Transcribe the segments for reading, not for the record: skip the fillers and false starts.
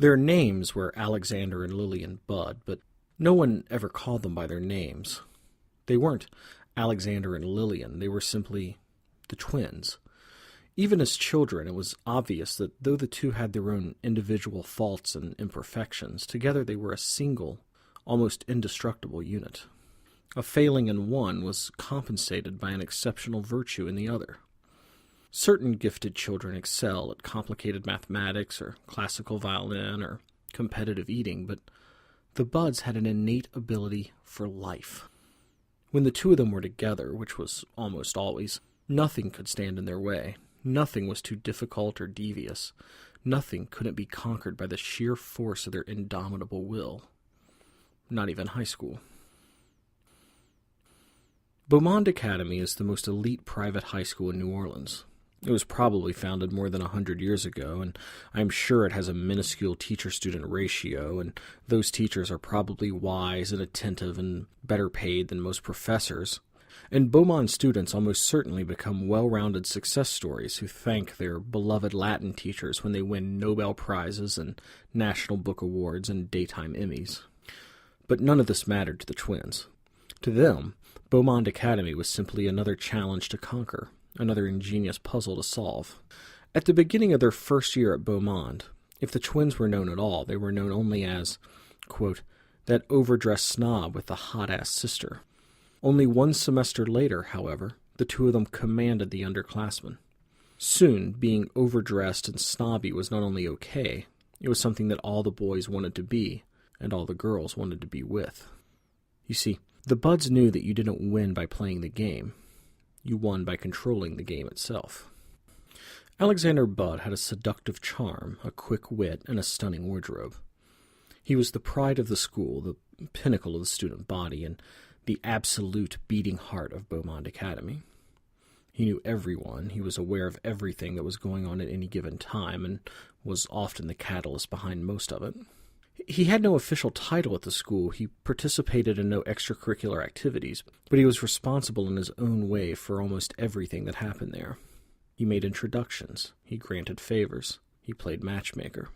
Their names were Alexander and Lillian Budd, but no one ever called them by their names. They weren't Alexander and Lillian, they were simply the twins. Even as children, it was obvious that though the two had their own individual faults and imperfections, together they were a single, almost indestructible unit. A failing in one was compensated by an exceptional virtue in the other. Certain gifted children excel at complicated mathematics or classical violin or competitive eating, but the Budds had an innate ability for life. When the two of them were together, which was almost always, nothing could stand in their way. Nothing was too difficult or devious. Nothing couldn't be conquered by the sheer force of their indomitable will. Not even high school. Beaumont Academy is the most elite private high school in New Orleans. It was probably founded more than 100 years ago, and I'm sure it has a minuscule teacher-student ratio, and those teachers are probably wise and attentive and better paid than most professors. And Beaumont students almost certainly become well-rounded success stories who thank their beloved Latin teachers when they win Nobel Prizes and National Book Awards and Daytime Emmys. But none of this mattered to the twins. To them, Beaumont Academy was simply another challenge to conquer, another ingenious puzzle to solve. At the beginning of their first year at Beaumont, if the twins were known at all, they were known only as, quote, that overdressed snob with the hot-ass sister. Only one semester later, however, the two of them commanded the underclassmen. Soon, being overdressed and snobby was not only okay, it was something that all the boys wanted to be, and all the girls wanted to be with. You see, the Budds knew that you didn't win by playing the game. You won by controlling the game itself. Alexander Budd had a seductive charm, a quick wit, and a stunning wardrobe. He was the pride of the school, the pinnacle of the student body, and the absolute beating heart of Beaumont Academy. He knew everyone, he was aware of everything that was going on at any given time, and was often the catalyst behind most of it. He had no official title at the school, he participated in no extracurricular activities, but he was responsible in his own way for almost everything that happened there. He made introductions, he granted favors, he played matchmaker.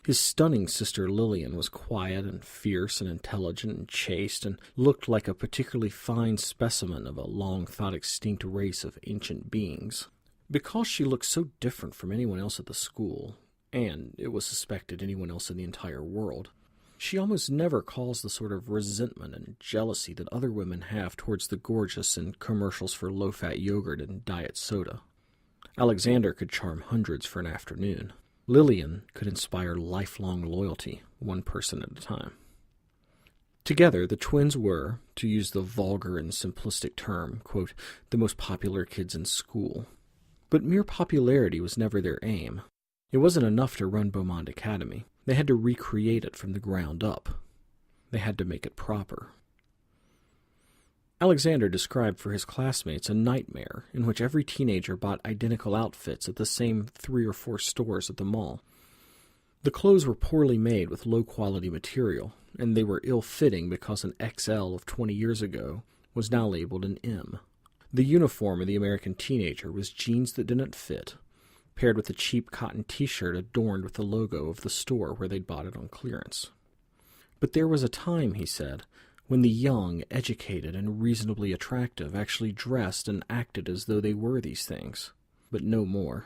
His stunning sister Lillian was quiet and fierce and intelligent and chaste, and looked like a particularly fine specimen of a long-thought-extinct race of ancient beings. Because she looked so different from anyone else at the school, and it was suspected anyone else in the entire world, she almost never caused the sort of resentment and jealousy that other women have towards the gorgeous in commercials for low-fat yogurt and diet soda. Alexander could charm hundreds for an afternoon. Lillian could inspire lifelong loyalty, one person at a time. Together, the twins were, to use the vulgar and simplistic term, quote, the most popular kids in school. But mere popularity was never their aim. It wasn't enough to run Beaumont Academy. They had to recreate it from the ground up. They had to make it proper. Alexander described for his classmates a nightmare in which every teenager bought identical outfits at the same 3 or 4 stores at the mall. The clothes were poorly made with low-quality material, and they were ill-fitting because an XL of 20 years ago was now labeled an M. The uniform of the American teenager was jeans that didn't fit, paired with a cheap cotton t-shirt adorned with the logo of the store where they'd bought it on clearance. But there was a time, he said, when the young, educated, and reasonably attractive actually dressed and acted as though they were these things, but no more.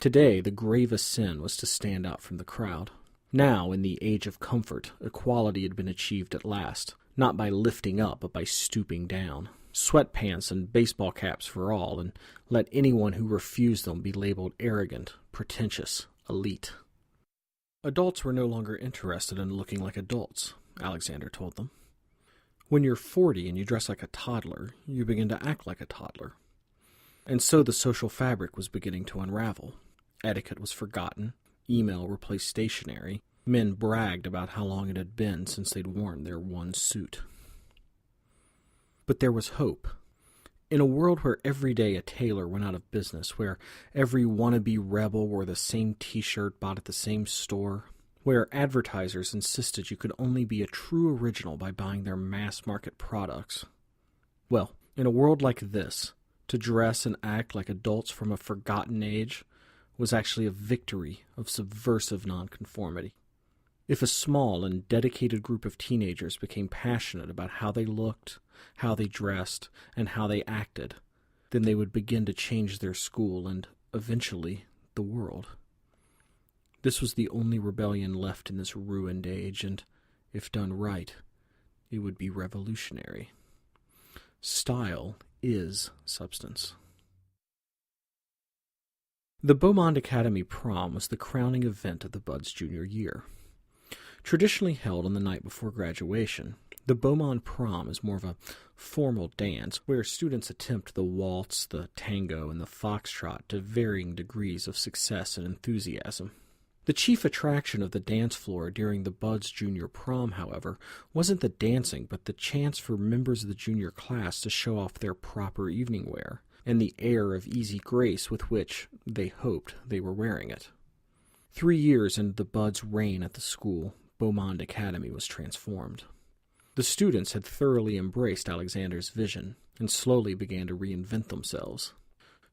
Today, the gravest sin was to stand out from the crowd. Now, in the age of comfort, equality had been achieved at last, not by lifting up, but by stooping down. Sweatpants and baseball caps for all, and let anyone who refused them be labeled arrogant, pretentious, elite. Adults were no longer interested in looking like adults, Alexander told them. When you're 40 and you dress like a toddler, you begin to act like a toddler. And so the social fabric was beginning to unravel. Etiquette was forgotten, email replaced stationery, men bragged about how long it had been since they'd worn their one suit. But there was hope. In a world where every day a tailor went out of business, where every wannabe rebel wore the same t-shirt bought at the same store, where advertisers insisted you could only be a true original by buying their mass-market products. Well, in a world like this, to dress and act like adults from a forgotten age was actually a victory of subversive nonconformity. If a small and dedicated group of teenagers became passionate about how they looked, how they dressed, and how they acted, then they would begin to change their school and, eventually, the world. This was the only rebellion left in this ruined age, and, if done right, it would be revolutionary. Style is substance. The Beaumont Academy prom was the crowning event of the Buds' junior year. Traditionally held on the night before graduation, the Beaumont prom is more of a formal dance where students attempt the waltz, the tango, and the foxtrot to varying degrees of success and enthusiasm. The chief attraction of the dance floor during the Buds' junior prom, however, wasn't the dancing but the chance for members of the junior class to show off their proper evening wear and the air of easy grace with which they hoped they were wearing it. 3 years into the Buds' reign at the school, Beaumont Academy was transformed. The students had thoroughly embraced Alexander's vision and slowly began to reinvent themselves.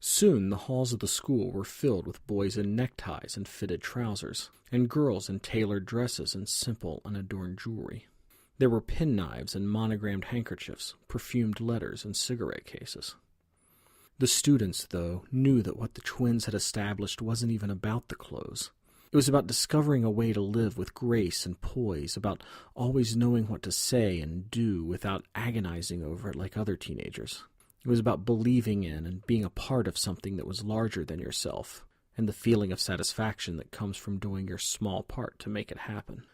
Soon the halls of the school were filled with boys in neckties and fitted trousers, and girls in tailored dresses and simple, unadorned jewelry. There were penknives and monogrammed handkerchiefs, perfumed letters, and cigarette cases. The students, though, knew that what the twins had established wasn't even about the clothes. It was about discovering a way to live with grace and poise, about always knowing what to say and do without agonizing over it like other teenagers. It was about believing in and being a part of something that was larger than yourself, and the feeling of satisfaction that comes from doing your small part to make it happen.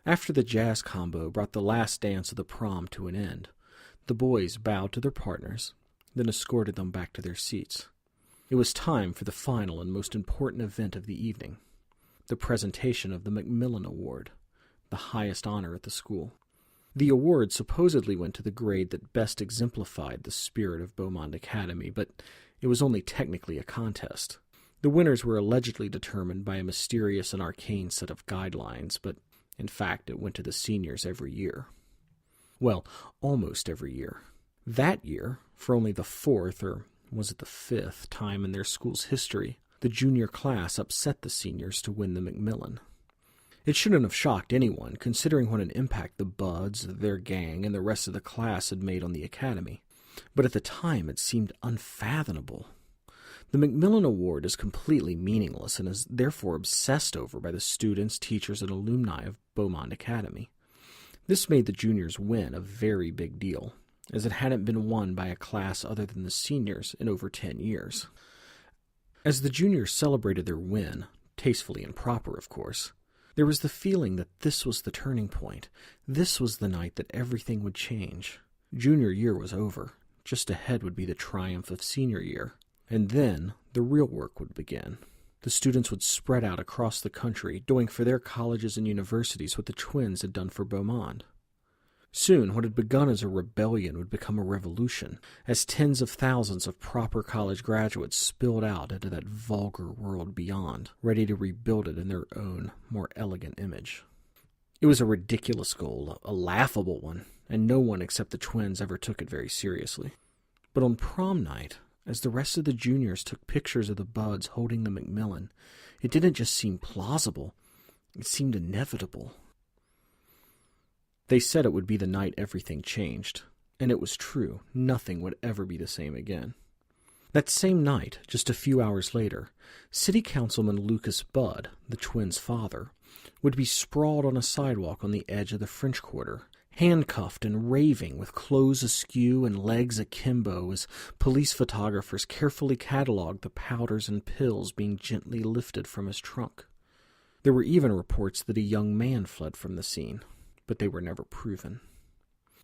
After the jazz combo brought the last dance of the prom to an end, the boys bowed to their partners, then escorted them back to their seats. It was time for the final and most important event of the evening, the presentation of the Macmillan Award, the highest honor at the school. The award supposedly went to the grade that best exemplified the spirit of Beaumont Academy, but it was only technically a contest. The winners were allegedly determined by a mysterious and arcane set of guidelines, but in fact it went to the seniors every year. Well, almost every year. That year, for only the fourth, or was it the fifth, time in their school's history, the junior class upset the seniors to win the Macmillan. It shouldn't have shocked anyone, considering what an impact the Buds, their gang, and the rest of the class had made on the academy. But at the time it seemed unfathomable. The Macmillan Award is completely meaningless and is therefore obsessed over by the students, teachers, and alumni of Beaumont Academy. This made the juniors' win a very big deal, as it hadn't been won by a class other than the seniors in over 10 years. As the juniors celebrated their win, tastefully and proper, of course, there was the feeling that this was the turning point. This was the night that everything would change. Junior year was over. Just ahead would be the triumph of senior year. And then the real work would begin. The students would spread out across the country, doing for their colleges and universities what the twins had done for Beaumont. Soon, what had begun as a rebellion would become a revolution, as tens of thousands of proper college graduates spilled out into that vulgar world beyond, ready to rebuild it in their own, more elegant image. It was a ridiculous goal, a laughable one, and no one except the twins ever took it very seriously. But on prom night, as the rest of the juniors took pictures of the Buds holding the Macmillan, it didn't just seem plausible, it seemed inevitable. They said it would be the night everything changed, and it was true. Nothing would ever be the same again. That same night, just a few hours later, City Councilman Lucas Budd, the twins' father, would be sprawled on a sidewalk on the edge of the French Quarter, handcuffed and raving with clothes askew and legs akimbo as police photographers carefully catalogued the powders and pills being gently lifted from his trunk. There were even reports that a young man fled from the scene, but they were never proven.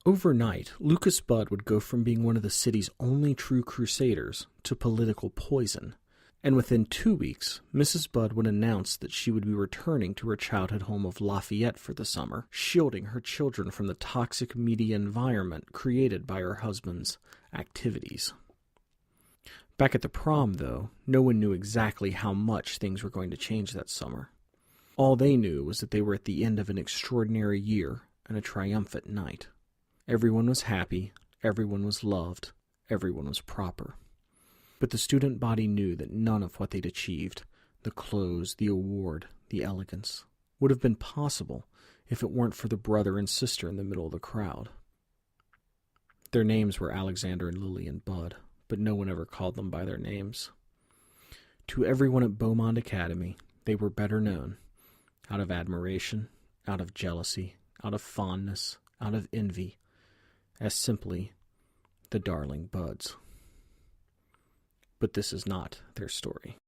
Overnight, Lucas Budd would go from being one of the city's only true crusaders to political poison, and within 2 weeks, Mrs. Budd would announce that she would be returning to her childhood home of Lafayette for the summer, shielding her children from the toxic media environment created by her husband's activities. Back at the prom, though, no one knew exactly how much things were going to change that summer. All they knew was that they were at the end of an extraordinary year and a triumphant night. Everyone was happy, everyone was loved, everyone was proper. But the student body knew that none of what they'd achieved, the clothes, the award, the elegance, would have been possible if it weren't for the brother and sister in the middle of the crowd. Their names were Alexander and Lily and Bud, but no one ever called them by their names. To everyone at Beaumont Academy, they were better known, out of admiration, out of jealousy, out of fondness, out of envy, as simply the darling Buds. But this is not their story.